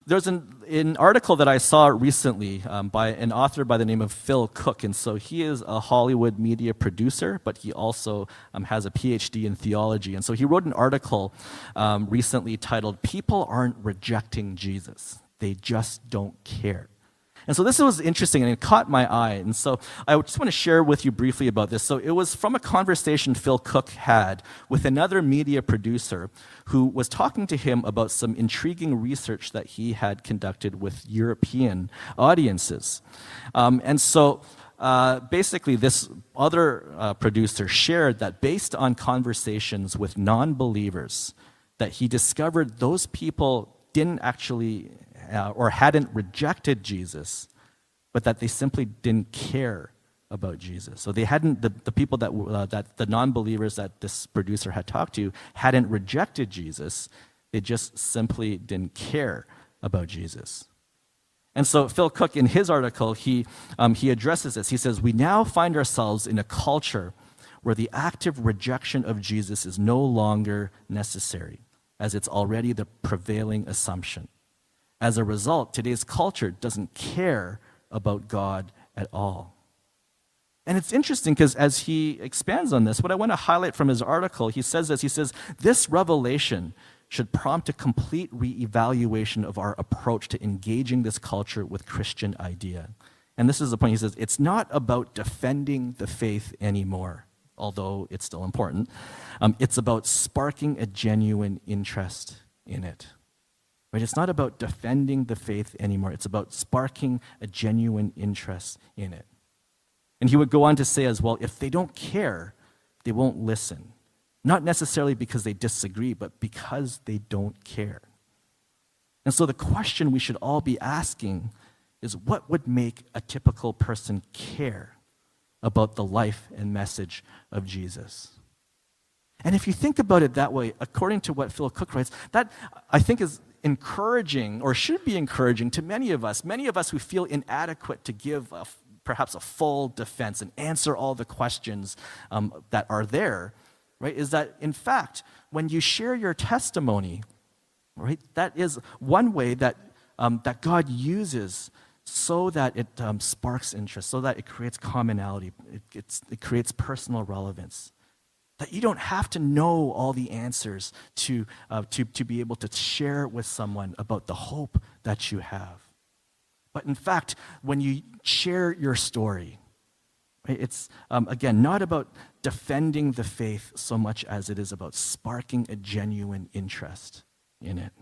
there's an article that I saw recently by an author by the name of Phil Cook, and so he is a Hollywood media producer, but he also has a PhD in theology, and so he wrote an article recently titled "People Aren't Rejecting Jesus, They Just Don't Care." And so this was interesting, and it caught my eye. And so I just want to share with you briefly about this. So it was from a conversation Phil Cook had with another media producer who was talking to him about some intriguing research that he had conducted with European audiences. And so basically this other producer shared that based on conversations with non-believers, that he discovered those people didn't actually or hadn't rejected Jesus, but that they simply didn't care about Jesus. So they hadn't, the people that the non-believers that this producer had talked to hadn't rejected Jesus, they just simply didn't care about Jesus. And so Phil Cook, in his article, he addresses this. He says, "We now find ourselves in a culture where the active rejection of Jesus is no longer necessary, as it's already the prevailing assumption. As a result, today's culture doesn't care about God at all." And it's interesting because as he expands on this, what I want to highlight from his article, he says this, he says, "This revelation should prompt a complete reevaluation of our approach to engaging this culture with Christian idea." And this is the point, he says, "It's not about defending the faith anymore, although it's still important. It's about sparking a genuine interest in it." Right? It's not about defending the faith anymore. It's about sparking a genuine interest in it. And he would go on to say as well, if they don't care, they won't listen. Not necessarily because they disagree, but because they don't care. And so the question we should all be asking is, what would make a typical person care about the life and message of Jesus? And if you think about it that way, according to what Phil Cook writes, that I think is encouraging, or should be encouraging, to many of us who feel inadequate to give perhaps a full defense and answer all the questions that are there, right? Is that, in fact, when you share your testimony, right, that is one way that God uses so that it sparks interest, so that it creates commonality, it creates personal relevance. That you don't have to know all the answers to be able to share with someone about the hope that you have. But in fact, when you share your story, right, it's, again, not about defending the faith so much as it is about sparking a genuine interest in it.